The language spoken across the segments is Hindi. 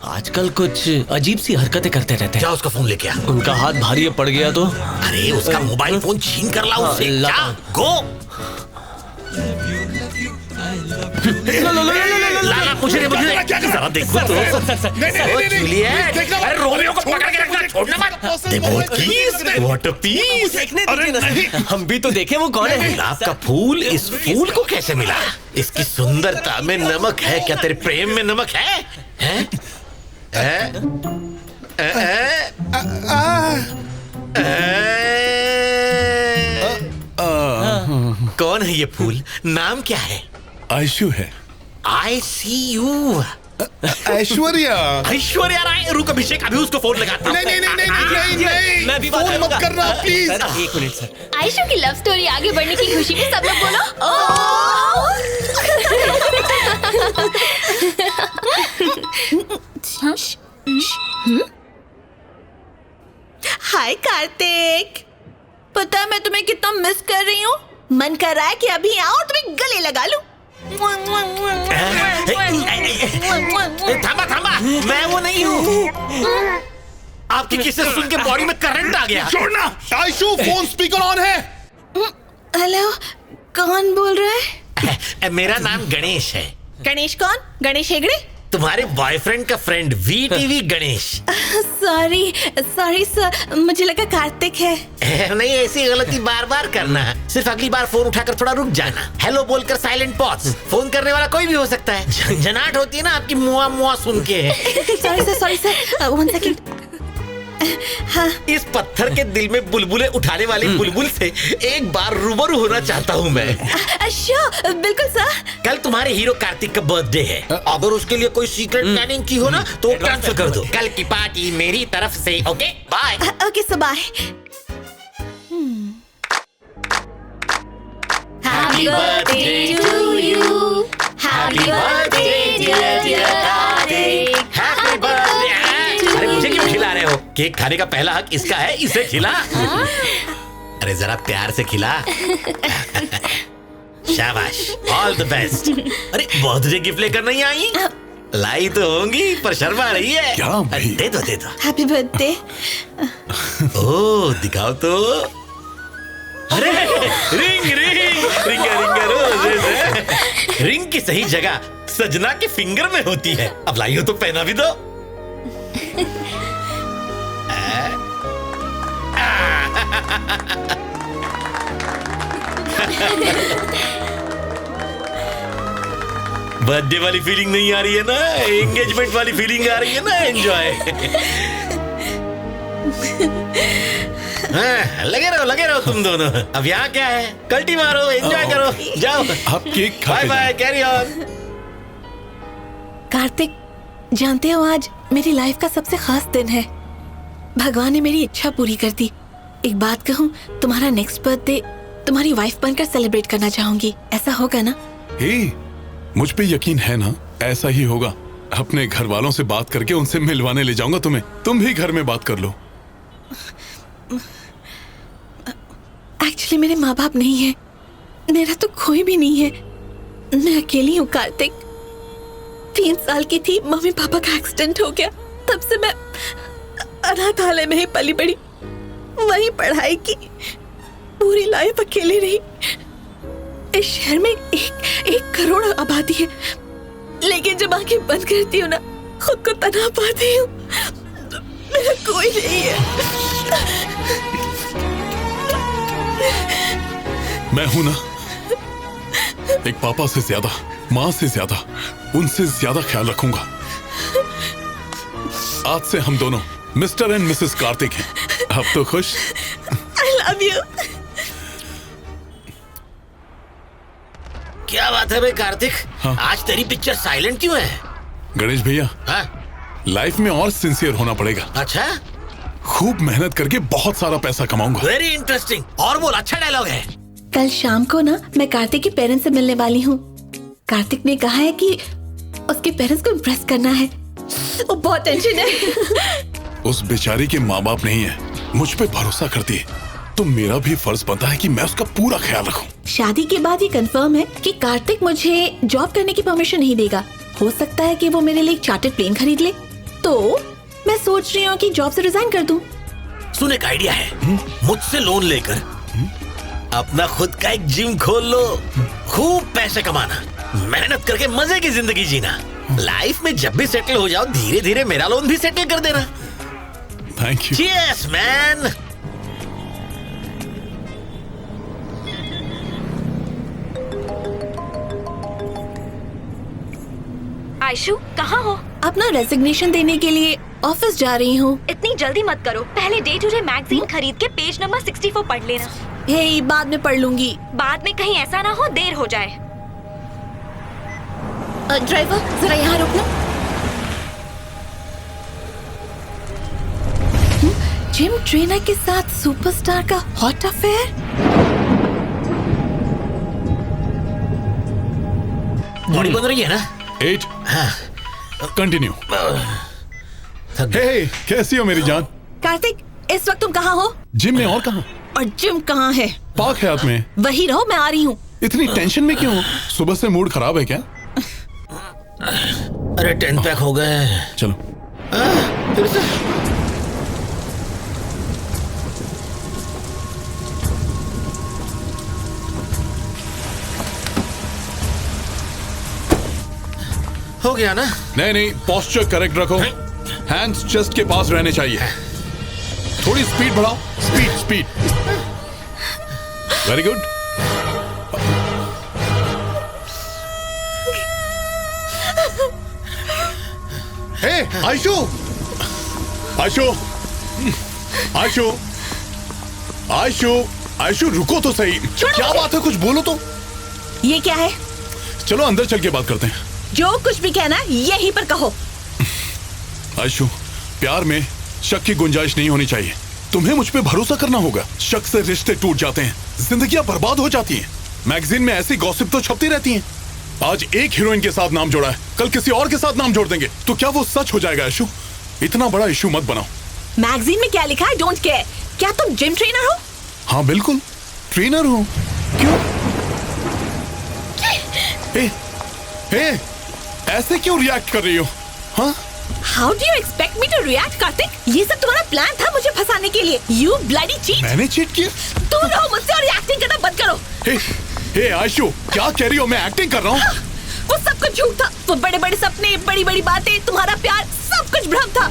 आजकल कुछ अजीब सी हरकतें करते रहते हैं। जा उसका फोन लेके आ। उनका हाथ भारी पड़ गया तो? अरे उसका मोबाइल फोन छीन कर ला उससे। गो लाला मुझे जरा देखो तो। जूलियट, अरे रोमियो को पकड़ के रखना, छोड़ना मत। What a piece. अरे नहीं, हम भी तो देखें वो कौन है। गुलाब का फूल इस फूल को कैसे मिला? इसकी सुंदरता में नमक है क्या? तेरे प्रेम में नमक है? कौन है ये फूल? नाम क्या है? आयशु है। ICU। ऐश्वर्या। ऐश्वर्या राय। रुक अभिषेक, अभी उसको फोन लगाता हूँ। नहीं, मैं भी फोन मत करना प्लीज। सर, एक मिनट सर। आयशु की लव स्टोरी आगे बढ़ने की खुशी में सब लोग बोलो हाय कार्तिक, पता है मैं तुम्हें कितना मिस कर रही हूँ। मन कर रहा है कि अभी आओ और तुम्हें गले लगा लूं। थामा, मैं वो नहीं हूँ। आपकी किसे सुन के बॉडी में करंट आ गया। छोड़ना। आयशु, फोन स्पीकर ऑन है। हेलो, कौन बोल रहा है? मेरा नाम गणेश है। गणेश कौन? गणेश हेगड़े? तुम्हारे बॉयफ्रेंड का friend VTV Ganesh. Sorry sir, मुझे लगा कार्तिक है। नहीं, ऐसी गलती बार बार करना। सिर्फ अगली बार फोन उठाकर थोड़ा रुक जाना। हेलो बोलकर साइलेंट पॉज। फोन करने वाला कोई भी हो सकता है। झंझनाहट होती है ना आपकी मुआ मुआ सुन के। Sorry sir, 1 second. हाँ। इस पत्थर के दिल में बुलबुलें उठाने वाले बुलबुल से एक बार रूबरू होना चाहता हूँ मैं। अच्छा, बिल्कुल सर। कल तुम्हारे हीरो कार्तिक का बर्थडे है। अगर उसके लिए कोई सीक्रेट प्लानिंग की हो ना तो कैंसिल कर दो। कल की पार्टी मेरी तरफ से। Okay bye. Okay sir, bye. Happy birthday to you. Happy birthday dear Kartik. Happy birthday. अरे मुझे क्यों खिला रहे हो? केक खाने का पहला हक इसका है, इसे खिला। अरे जरा प्यार से खिला। शाबाश, ऑल द बेस्ट। अरे बर्थडे गिफ्ट लेकर नहीं आई? लाई तो होंगी पर शर्मा रही है। क्या भाई? दे दो। Happy birthday. ओह दिखाओ तो। अरे रिंग रोजेस है। रिंग की सही जगह सजना के फिंगर में होती है। अब लाई हो तो पहना भी दो। बर्थडे वाली फीलिंग नहीं आ रही है ना? एंगेजमेंट वाली फीलिंग आ रही है ना? एंजॉय। लगे रहो तुम दोनों। अब यहाँ क्या है? कल्टी मारो, एंजॉय करो, जाओ। आप केक खा के बाय, कैरी ऑन। कार्तिक, जानते हो आज मेरी लाइफ का सबसे खास दिन है। भगवान ने मेरी इच्छा पूरी कर दी। एक बात कहूँ, तुम्हारा नेक्स्ट बर्थडे तुम्हारी वाइफ बनकर सेलिब्रेट करना चाहूंगी। ऐसा होगा ना? मुझ पे यकीन है ना? ऐसा ही होगा। अपने घर वालों से बात करके उनसे मिलवाने ले जाऊंगा तुम्हें। तुम भी घर में बात कर लो। एक्चुअली मेरे माँ बाप नहीं है, मेरा तो कोई भी नहीं है। मैं अकेली हूँ कार्तिक। 3 साल की थी, मम्मी पापा का एक्सीडेंट हो गया। तब से मैं अनाथालय में ही पली बड़ी, वहीं पढ़ाई की, पूरी लाइफ अकेले रही। इस शहर में 1 करोड़ आबादी है, लेकिन जब आंखें बंद करती हूँ ना, खुद को तना पाती हूँ। मेरा कोई नहीं है। मैं हूं ना, एक पापा से ज्यादा, माँ से ज्यादा, उनसे ज्यादा ख्याल रखूंगा। आज से हम दोनों मिस्टर एंड मिसेस कार्तिक हैं। अब तो खुश? I love you. क्या बात है भाई कार्तिक? हाँ? आज तेरी पिक्चर साइलेंट क्यों है? गणेश भैया, हाँ? लाइफ में और सिंसियर होना पड़ेगा। अच्छा, खूब मेहनत करके बहुत सारा पैसा कमाऊंगा। Very interesting. और बोल, अच्छा डायलॉग है। कल शाम को ना मैं कार्तिक के पेरेंट्स से मिलने वाली हूँ। कार्तिक ने कहा है कि उसके पेरेंट्स को इम्प्रेस करना है। वो बहुत टेंशन है। उस बेचारी के माँ बाप नहीं है, मुझ पे भरोसा करती है, तो मेरा भी फर्ज बनता है कि मैं उसका पूरा ख्याल रखूं। शादी के बाद ये कंफर्म है कि कार्तिक मुझे जॉब करने की परमिशन नहीं देगा। हो सकता है कि वो मेरे लिए एक चार्टर्ड प्लेन खरीद ले, तो मैं सोच रही हूँ कि जॉब से रिजाइन कर दूं। सुन, एक आइडिया है। मुझसे लोन लेकर अपना खुद का एक जिम खोल लो, खूब पैसे कमाना, मेहनत करके मजे की जिंदगी जीना। लाइफ में जब भी सेटल हो जाओ, धीरे धीरे मेरा लोन भी सेटल कर देना। Thank you. Cheers man. Aishu, कहाँ हो? अपना रेजिग्नेशन देने के लिए ऑफिस जा रही हूँ। इतनी जल्दी मत करो, पहले डे टू डे मैगजीन खरीद के पेज नंबर 64 पढ़ लेना। हे, बाद में पढ़ लूंगी। बाद में कहीं ऐसा ना हो देर हो जाए। ड्राइवर, जरा यहाँ रुकना। जिम ट्रेनर के साथ सुपरस्टार का हॉट अफेयर। बॉडी बन रही है ना? 8 हाँ। कंटिन्यू। हे, कैसी हो मेरी जान? कार्तिक, इस वक्त तुम कहाँ हो? जिम में, और कहाँ? और जिम कहाँ है? पार्क है हाथ में। वही रहो, मैं आ रही हूँ। इतनी टेंशन में क्यों हो? सुबह से मूड खराब है क्या? अरे 10 पैक हो गए। चलो। फिर से? हो गया ना? नहीं नहीं, पोस्चर करेक्ट रखो। हैंड्स चेस्ट के पास रहने चाहिए। थोड़ी स्पीड बढ़ाओ। Speed speed. Very good. Hey Ayshu, Ayshu, Ayshu, Ayshu, Ayshu, रुको तो सही। क्या बात है, कुछ बोलो तो। ये क्या है? चलो अंदर चल के बात करते हैं। जो कुछ भी कहना यहीं पर कहो। आयशु, प्यार में शक की गुंजाइश नहीं होनी चाहिए। तुम्हें मुझ पे भरोसा करना होगा। शक से रिश्ते टूट जाते हैं, जिंदगियां बर्बाद हो जाती हैं। मैगजीन में ऐसी गॉसिप तो छपती रहती हैं। आज एक हीरोइन के साथ नाम जोड़ा है, कल किसी और के साथ नाम जोड़ देंगे, तो क्या वो सच हो जाएगा? आयशु, इतना बड़ा इशू मत बनाओ। मैगजीन में क्या लिखा है? Don't care. क्या तुम जिम ट्रेनर हो? हाँ बिल्कुल, ट्रेनर हूँ। क्यों? ए, ऐसे क्यों रिएक्ट कर रही हो? हाँ? How do you expect me to react, Kartik? ये सब तुम्हारा प्लान था मुझे फंसाने के लिए। You bloody cheat! मैंने चीट किया? दूर रहो मुझसे और एक्टिंग करना बंद करो। हे आयशु, क्या कह रही हो? मैं एक्टिंग कर रहा हूँ? वो सब कुछ झूठ था। वो बड़े बड़े सपने, बड़ी बड़ी बातें, तुम्हारा प्यार, सब कुछ भ्रम था।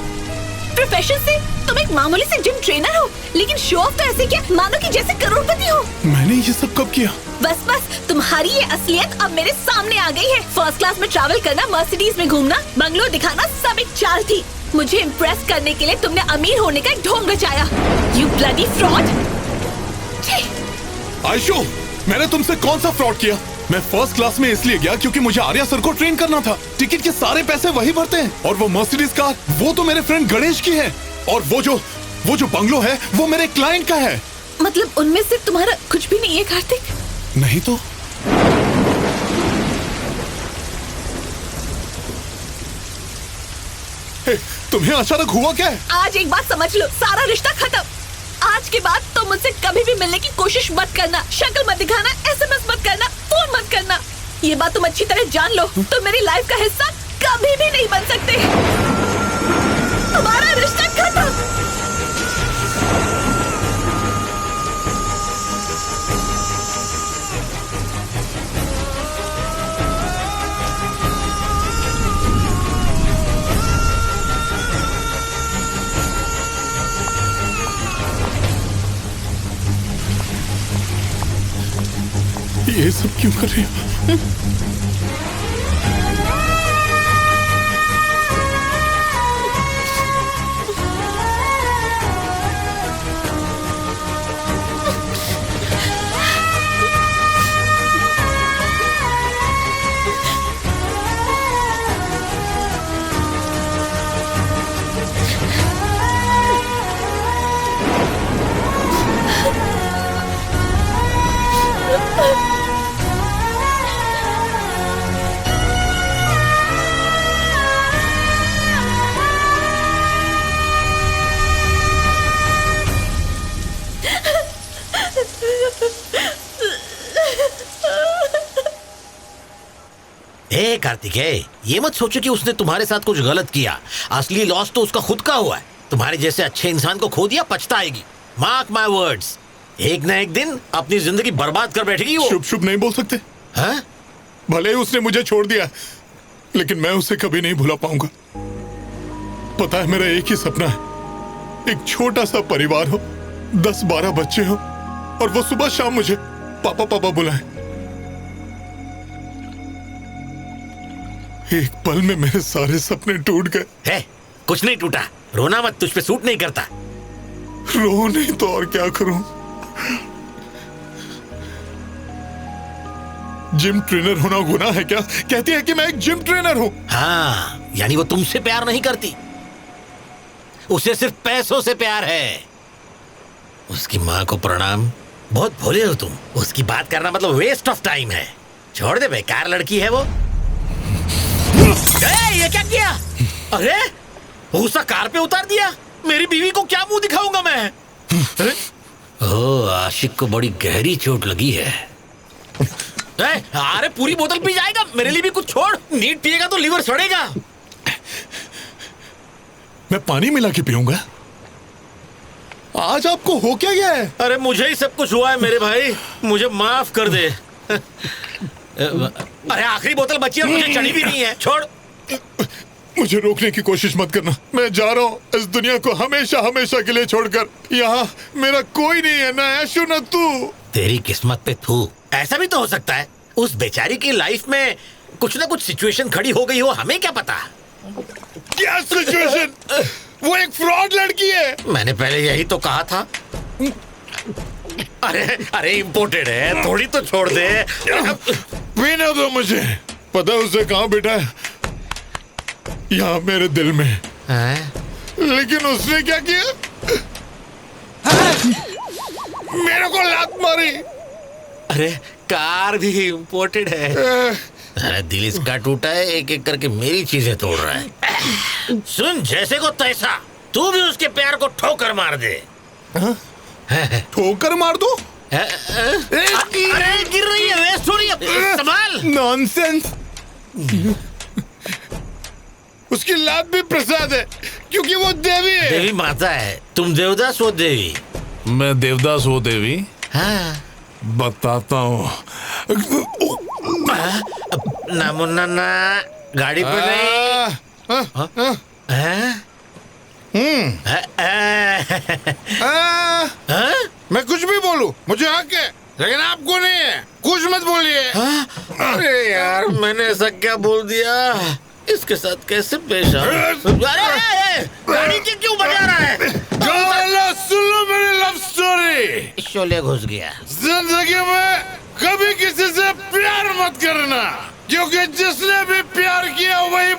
प्रोफेशन से तुम एक मामूली से जिम ट्रेनर हो, लेकिन शो ऑफ तो ऐसे किया मानो कि जैसे करोड़पति हो। मैंने ये सब कब किया? बस बस, तुम्हारी ये असलियत अब मेरे सामने आ गई है। फर्स्ट क्लास में ट्रैवल करना, मर्सिडीज में घूमना, बंगलो दिखाना, सब एक चाल थी। मुझे इम्प्रेस करने के लिए तुमने अमीर होने का एक ढोंग रचाया। You bloody fraud! आयशु, मैंने तुमसे कौन सा फ्रॉड किया? मैं फर्स्ट क्लास में इसलिए गया क्योंकि मुझे आर्या सर को ट्रेन करना था। टिकट के सारे पैसे वही भरते हैं। और वो मर्सिडीज कार, वो तो मेरे फ्रेंड गणेश की है। और वो जो बंगलो है, वो मेरे क्लाइंट का है। मतलब उनमें से तुम्हारा कुछ भी नहीं है, कार्तिक? नहीं तो? तुम्हें अचानक हुआ क्या है? आज एक बात समझ लो, सारा रिश्ता खत्म। आज के बाद तुम मुझसे कभी भी मिलने की कोशिश मत करना, शक्ल मत दिखाना, SMS मत करना, फोन मत करना। ये बात तुम अच्छी तरह जान लो। तुम मेरी लाइफ का हिस्सा कभी भी नहीं बन सकते। तुम्हारा रिश्ता खत्म। ये सब क्यों कर रही हो? हे कार्तिकेय, ये मत सोचो कि उसने तुम्हारे साथ कुछ गलत किया। असली लॉस तो उसका खुद का हुआ है। तुम्हारे जैसे अच्छे इंसान को खो दिया, पछताएगी। मार्क माय वर्ड्स, एक ना एक दिन अपनी जिंदगी बर्बाद कर बैठेगी वो। शुभ शुभ नहीं बोल सकते। हाँ? भले ही उसने मुझे छोड़ दिया, लेकिन मैं उसे कभी नहीं भुला पाऊंगा। पता है, मेरा एक ही सपना है, एक छोटा सा परिवार हो, 10-12 बच्चे हो, और वो सुबह शाम मुझे पापा पापा बुलाएं। एक पल में मेरे सारे सपने टूट गए। है, कुछ नहीं टूटा, रोना मत, तुझ पे सूट नहीं करता। रो नहीं तो और क्या करूं? जिम ट्रेनर होना गुनाह है क्या? कहती है कि मैं एक जिम ट्रेनर हूं। हाँ, यानी वो तुमसे प्यार नहीं करती, उसे सिर्फ पैसों से प्यार है। उसकी माँ को प्रणाम, बहुत भोले हो तुम। उसकी बात करना मतलब वेस्ट ऑफ टाइम है। छोड़ दे, बेकार लड़की है वो। ये क्या किया? अरे भूसा कार पे उतार दिया। मेरी बीवी को क्या मुंह दिखाऊंगा मैं? ओह, आशिक को बड़ी गहरी चोट लगी है। अरे पूरी बोतल पी जाएगा, मेरे लिए भी कुछ छोड़। नीट पिएगा तो लीवर सड़ेगा। मैं पानी मिला के पीऊंगा। आज आपको हो क्या गया है? अरे मुझे ही सब कुछ हुआ है मेरे भाई, मुझे माफ कर दे। अरे आखिरी बोतल बची है, मुझे चढ़ी भी नहीं है। छोड़। मुझे रोकने की कोशिश मत करना। मैं जा रहा हूँ इस दुनिया को हमेशा हमेशा के लिए छोड़कर। यहाँ मेरा कोई नहीं है, ना ऐशो ना तू। तेरी किस्मत पे थू। ऐसा भी तो हो सकता है उस बेचारी की लाइफ में कुछ ना कुछ सिचुएशन खड़ी हो गई हो, हमें क्या पता। क्या सिचुएशन? वो एक फ्रॉड लड़की है। मैंने पहले यही तो कहा था। अरे अरे इम्पोर्टेड है, थोड़ी तो छोड़ दे। पीने दो मुझे। पता उसे कहाँ बैठा है? यहाँ मेरे दिल में। लेकिन उसने क्या किया? मेरे को लात मारी। अरे कार भी इम्पोर्टेड है। अरे दिल इसका टूटा है, एक एक करके मेरी चीजें तोड़ रहा है। सुन, जैसे को तैसा, तू भी उसके प्यार को ठोकर मार दे। ठोकर मार दो? अरे गिर रही है, वेस्ट हो रही है, संभाल। नॉनसेंस। उसकी लात भी प्रसाद है, क्योंकि वो देवी है। देवी माता है, तुम देवदास हो देवी। मैं देवदास हो देवी। हाँ, बताता हूँ। ना मुन्ना ना, गाड़ी पे नहीं। मैं कुछ भी बोलूं, मुझे हक है, लेकिन आपको नहीं है। कुछ मत बोलिए। अरे यार, मैंने ऐसा क्या बोल दिया? इसके साथ कैसे पेश आऊं? अरे गाड़ी क्यों बजा रहा है? सुन लो मेरी लव स्टोरी। शोले घुस गया। जिंदगी में कभी किसी से प्यार मत करना, क्योंकि जिसने भी प्यार किया वही